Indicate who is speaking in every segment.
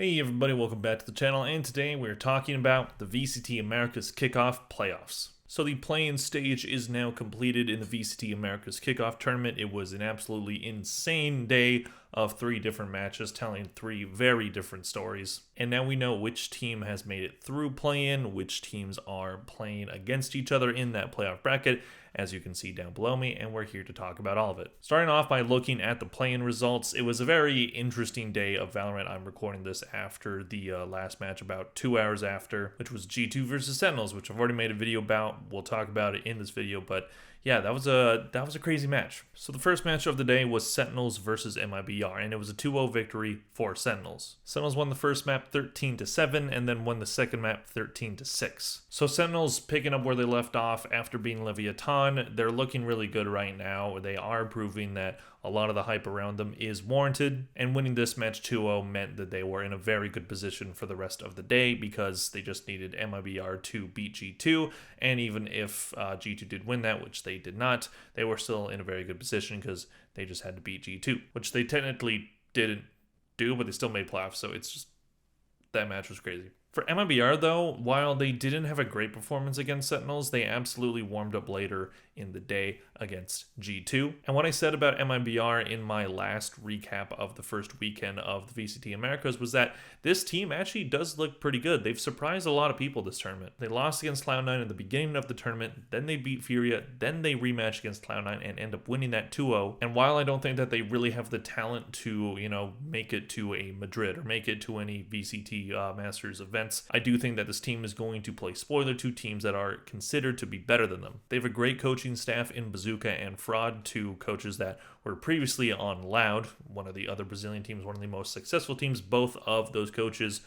Speaker 1: Hey everybody, welcome back to the channel, and today we're talking about the VCT Americas Kickoff playoffs. So the play-in stage is now completed in the VCT Americas Kickoff tournament. It was an absolutely insane day of 3 different matches telling 3 very different stories. And now we know which team has made it through play-in, which teams are playing against each other in that playoff bracket, as you can see down below me, and we're here to talk about all of it. Starting off by looking at the play-in results, it was a very interesting day of Valorant. I'm recording this after the last match, about 2 hours after, which was G2 versus Sentinels, which I've already made a video about. We'll talk about it in this video, but yeah, that was a crazy match. So the first match of the day was Sentinels versus mibr, and it was a 2-0 victory for Sentinels. Sentinels won the first map 13-7, and then won the second map 13-6. So Sentinels picking up where they left off after being Leviathan. They're looking really good right now. They are proving that a lot of the hype around them is warranted, and winning this match 2-0 meant that they were in a very good position for the rest of the day because they just needed mibr to beat G2, and even if G2 did win that, which they did not, they were still in a very good position because they just had to beat G2, which they technically didn't do, but they still made playoffs, so it's just, that match was crazy. For mibr though, while they didn't have a great performance against Sentinels, they absolutely warmed up later in the day against G2. And what I said about mibr in my last recap of the first weekend of the VCT Americas was that this team actually does look pretty good. They've surprised a lot of people this tournament. They lost against Cloud9 at the beginning of the tournament, then they beat Furia, then they rematched against Cloud9 and end up winning that 2-0. And while I don't think that they really have the talent to, make it to a Madrid or make it to any VCT Masters events, I do think that this team is going to play spoiler to teams that are considered to be better than them. They have a great coaching staff in Bazooka and Fraud, 2 coaches that were previously on Loud, one of the other Brazilian teams, one of the most successful teams. Both of those coaches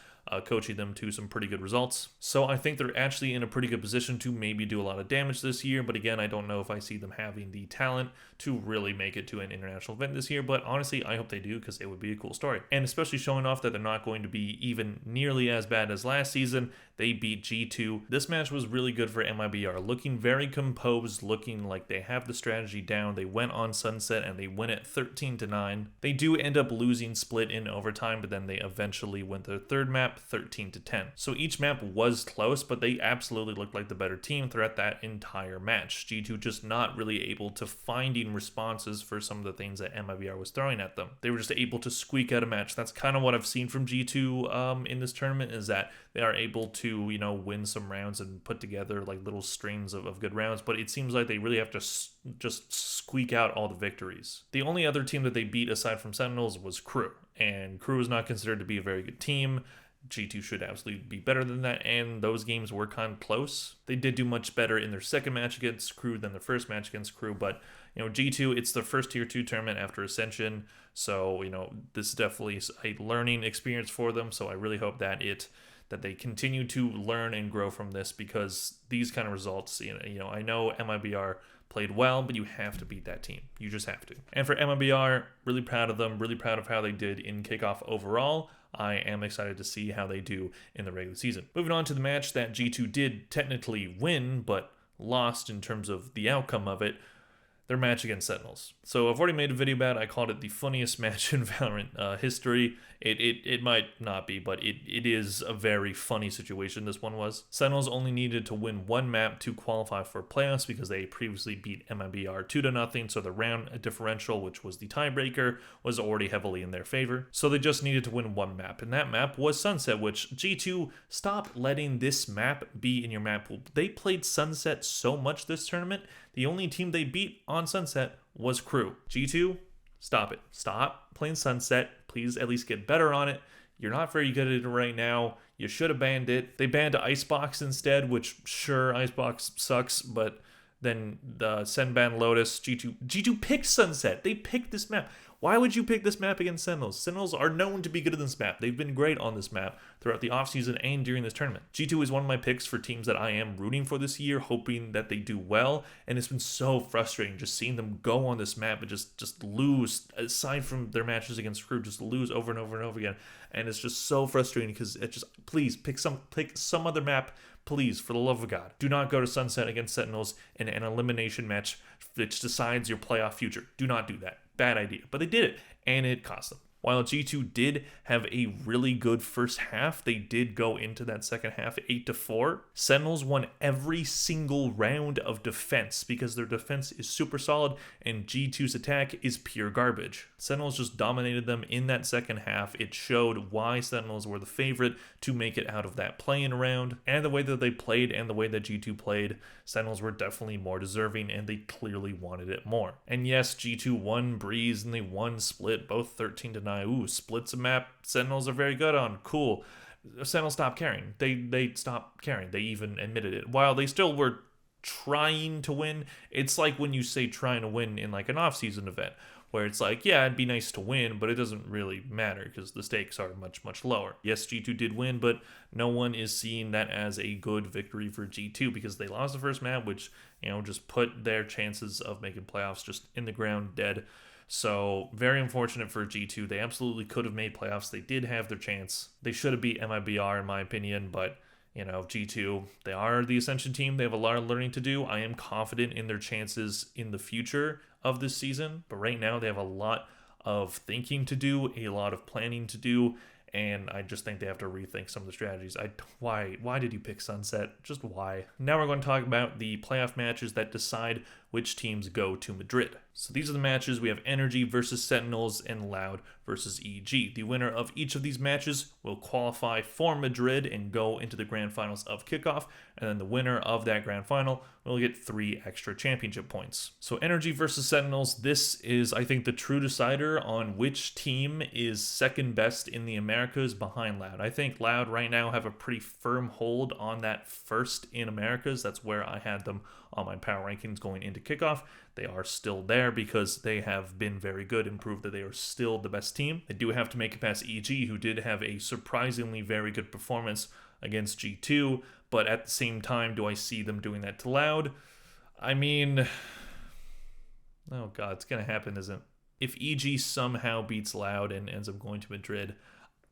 Speaker 1: coaching them to some pretty good results. So I think they're actually in a pretty good position to maybe do a lot of damage this year, but again, I don't know if I see them having the talent to really make it to an international event this year, but honestly, I hope they do because it would be a cool story. And especially showing off that they're not going to be even nearly as bad as last season. They beat G2. This match was really good for mibr, looking very composed, looking like they have the strategy down. They went on Sunset and they win it 13-9. They do end up losing split in overtime, but then they eventually win their third map 13-10. So each map was close, but they absolutely looked like the better team throughout that entire match. G2 just not really able to finding responses for some of the things that mibr was throwing at them. They were just able to squeak out a match. That's kind of what I've seen from G2 in this tournament, is that they are able to, win some rounds and put together like little strings of good rounds, but it seems like they really have to just squeak out all the victories. The only other team that they beat aside from Sentinels was Crew, and Crew is not considered to be a very good team. G2 should absolutely be better than that, and those games were kind of close. They did do much better in their second match against Crew than their first match against Crew, but G2, it's their first tier 2 tournament after Ascension, so this is definitely a learning experience for them. So I really hope that they continue to learn and grow from this, because these kind of results, I know mibr played well, but you have to beat that team. You just have to. And for mibr, really proud of them, really proud of how they did in Kickoff overall. I am excited to see how they do in the regular season. Moving on to the match that G2 did technically win, but lost in terms of the outcome of it, their match against Sentinels. So I've already made a video about it. I called it the funniest match in Valorant history. It might not be, but it is a very funny situation, this one was. Sentinels only needed to win 1 map to qualify for playoffs because they previously beat mibr 2-0, so the round differential, which was the tiebreaker, was already heavily in their favor. So they just needed to win 1 map, and that map was Sunset, which G2, stop letting this map be in your map pool. They played Sunset so much this tournament. The only team they beat on Sunset was Crew. G2, stop it. Stop playing Sunset. Please at least get better on it. You're not very good at it right now. You should have banned it. They banned Icebox instead, which, sure, Icebox sucks, but then the Sen banned Lotus. G2 picked Sunset. They picked this map. Why would you pick this map against Sentinels? Sentinels are known to be good at this map. They've been great on this map throughout the offseason and during this tournament. G2 is one of my picks for teams that I am rooting for this year, hoping that they do well, and it's been so frustrating just seeing them go on this map and just lose, aside from their matches against Crew, just lose over and over and over again, and it's just so frustrating because it just, please, pick some other map, please, for the love of God. Do not go to Sunset against Sentinels in an elimination match which decides your playoff future. Do not do that. Bad idea. But they did it, and it cost them. While G2 did have a really good first half, they did go into that second half 8-4. Sentinels won every single round of defense because their defense is super solid and G2's attack is pure garbage. Sentinels just dominated them in that second half. It showed why Sentinels were the favorite to make it out of that play-in round, and the way that they played and the way that G2 played, Sentinels were definitely more deserving and they clearly wanted it more. And yes, G2 won Breeze and they won Split, both 13-9. Ooh, Split's a map Sentinels are very good on. Cool. Sentinels stopped caring. They stopped caring. They even admitted it. While they still were trying to win, it's like when you say trying to win in like an off-season event, where it's like, yeah, it'd be nice to win, but it doesn't really matter because the stakes are much, much lower. Yes, G2 did win, but no one is seeing that as a good victory for G2 because they lost the first map, which, just put their chances of making playoffs just in the ground dead. So very unfortunate for G2. They absolutely could have made playoffs. They did have their chance. They should have beat mibr in my opinion, but G2, they are the Ascension team. They have a lot of learning to do. I am confident in their chances in the future of this season, but right now they have a lot of thinking to do, a lot of planning to do, and I just think they have to rethink some of the strategies. Why did you pick Sunset? Just why? Now we're going to talk about the playoff matches that decide which teams go to Madrid. So these are the matches. We have Energy versus Sentinels and Loud versus EG. The winner of each of these matches will qualify for Madrid and go into the grand finals of Kickoff, and then the winner of that grand final will get 3 extra championship points. So Energy versus Sentinels, this is, I think, the true decider on which team is second best in the Americas behind Loud. I think Loud right now have a pretty firm hold on that first in Americas. That's where I had them on my power rankings going into Kickoff. They are still there because they have been very good and proved that they are still the best team. They do have to make it past EG, who did have a surprisingly very good performance against G2, but at the same time, do I see them doing that to Loud? I mean, oh god, it's gonna happen, isn't it? If EG somehow beats Loud and ends up going to Madrid,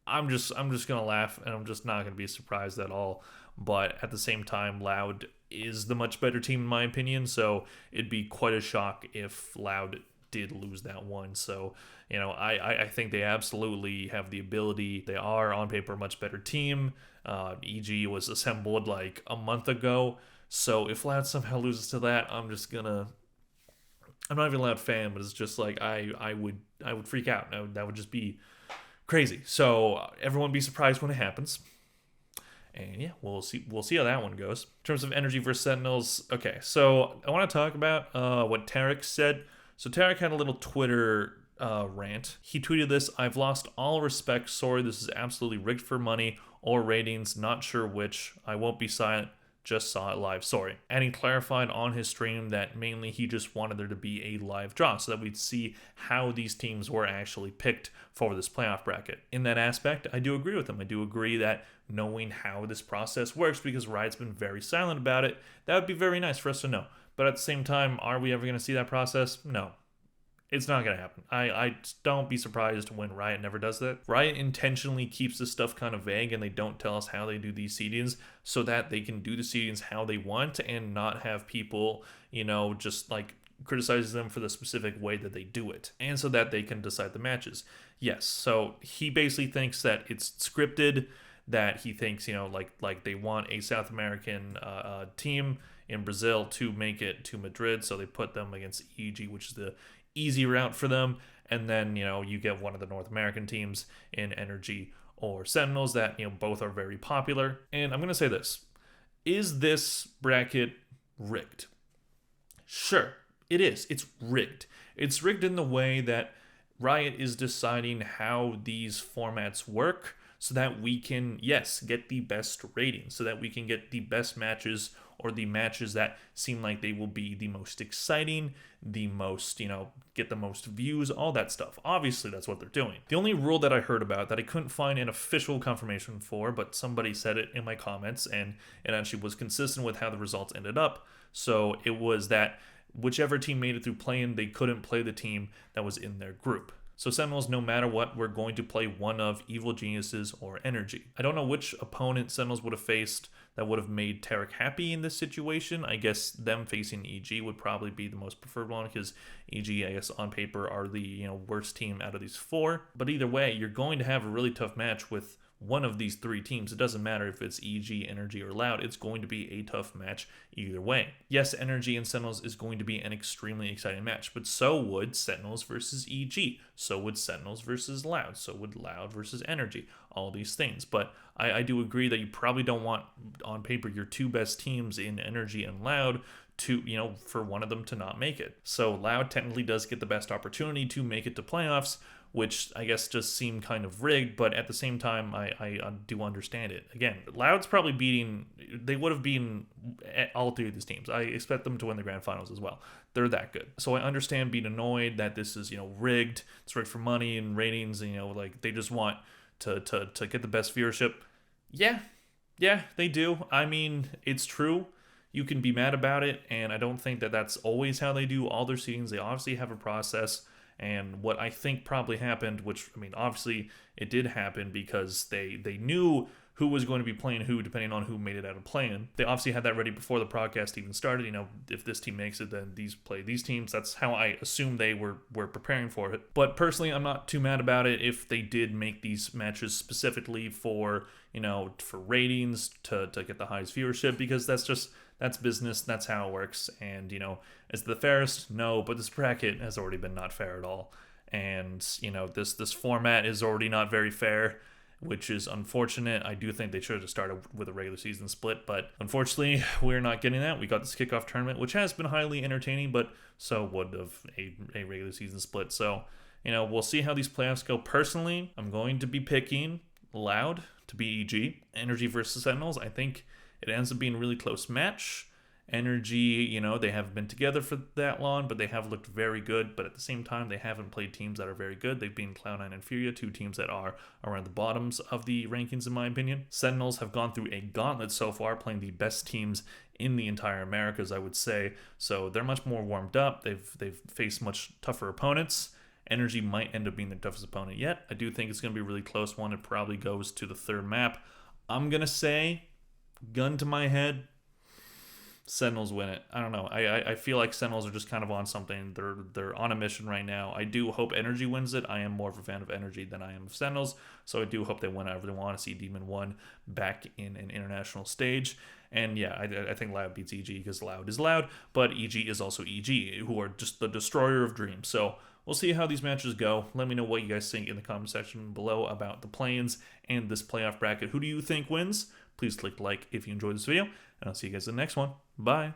Speaker 1: I'm just gonna laugh and I'm just not gonna be surprised at all. But at the same time, Loud is the much better team in my opinion, so it'd be quite a shock if Loud did lose that one. So, I think they absolutely have the ability. They are on paper a much better team. EG was assembled like a month ago, so if Loud somehow loses to that, I'm not even a Loud fan, but it's just like I would freak out. That would just be crazy. So everyone be surprised when it happens. And yeah, we'll see how that one goes. In terms of Energy versus Sentinels, okay, so I want to talk about what Tarek said. So Tarek had a little Twitter rant. He tweeted this: "I've lost all respect. Sorry, this is absolutely rigged for money or ratings. Not sure which. I won't be silent. Just saw it live. Sorry." And he clarified on his stream that mainly he just wanted there to be a live draw so that we'd see how these teams were actually picked for this playoff bracket. In that aspect, I do agree with him. I do agree that knowing how this process works, because Riot's been very silent about it, that would be very nice for us to know. But at the same time, are we ever going to see that process? No. It's not going to happen. I don't be surprised when Riot never does that. Riot intentionally keeps this stuff kind of vague and they don't tell us how they do these seedings so that they can do the seedings how they want and not have people, just like criticize them for the specific way that they do it. And so that they can decide the matches. Yes, so he basically thinks that it's scripted, that he thinks, like they want a South American team in Brazil to make it to Madrid, so they put them against EG, which is the easy route for them, and then you get one of the North American teams in Energy or Sentinels that both are very popular. And I'm gonna say this: is this bracket rigged? Sure, it is. It's rigged. It's rigged in the way that Riot is deciding how these formats work so that we can, yes, get the best ratings, so that we can get the best matches, or the matches that seem like they will be the most exciting, the most, get the most views, all that stuff. Obviously, that's what they're doing. The only rule that I heard about that I couldn't find an official confirmation for, but somebody said it in my comments, and it actually was consistent with how the results ended up. So it was that whichever team made it through play-in, they couldn't play the team that was in their group. So Sentinels, no matter what, we're going to play one of Evil Geniuses or Energy. I don't know which opponent Sentinels would have faced that would have made Tarek happy in this situation. I guess them facing EG would probably be the most preferred one, because EG, I guess, on paper are the worst team out of these four. But either way, you're going to have a really tough match with one of these three teams. It doesn't matter if it's EG, Energy, or Loud. It's going to be a tough match either way. Yes, Energy and Sentinels is going to be an extremely exciting match, but so would Sentinels versus EG. So would Sentinels versus Loud. So would Loud versus Energy. All these things. But I do agree that you probably don't want, on paper, your two best teams in Energy and Loud to, for one of them to not make it. So Loud technically does get the best opportunity to make it to playoffs, which I guess just seemed kind of rigged, but at the same time, I do understand it. Again, Loud's probably they would have beaten all three of these teams. I expect them to win the grand finals as well. They're that good. So I understand being annoyed that this is, rigged. It's rigged for money and ratings, like they just want to get the best viewership. Yeah, they do. I mean, it's true. You can be mad about it, and I don't think that that's always how they do all their seedings. They obviously have a process. And what I think probably happened, which, I mean, obviously it did happen because they knew who was going to be playing who depending on who made it out of play-in. They obviously had that ready before the podcast even started. If this team makes it, then these play these teams. That's how I assume they were preparing for it. But personally, I'm not too mad about it if they did make these matches specifically for ratings, to get the highest viewership, because that's business. That's how it works. And, is the fairest? No, but this bracket has already been not fair at all. And, this format is already not very fair, which is unfortunate. I do think they should have started with a regular season split, but unfortunately, we're not getting that. We got this kickoff tournament, which has been highly entertaining, but so would have a regular season split. So, we'll see how these playoffs go. Personally, I'm going to be picking Loud to be EG. Energy versus Sentinels, I think it ends up being a really close match. Energy, they haven't been together for that long, but they have looked very good. But at the same time, they haven't played teams that are very good. They've been Cloud9 and Furia, two teams that are around the bottoms of the rankings, in my opinion. Sentinels have gone through a gauntlet so far, playing the best teams in the entire Americas, I would say. So they're much more warmed up. They've faced much tougher opponents. Energy might end up being their toughest opponent yet. I do think it's going to be a really close one. It probably goes to the third map. I'm going to say, gun to my head, Sentinels win it. I don't know. I feel like Sentinels are just kind of on something. They're on a mission right now. I do hope Energy wins it. I am more of a fan of Energy than I am of Sentinels, so I do hope they win. I really want to see Demon 1 back in an international stage. And yeah, I think Loud beats EG because Loud is Loud, but EG is also EG, who are just the destroyer of dreams. So we'll see how these matches go. Let me know what you guys think in the comment section below about the play-ins and this playoff bracket. Who do you think wins? Please click like if you enjoyed this video, and I'll see you guys in the next one. Bye.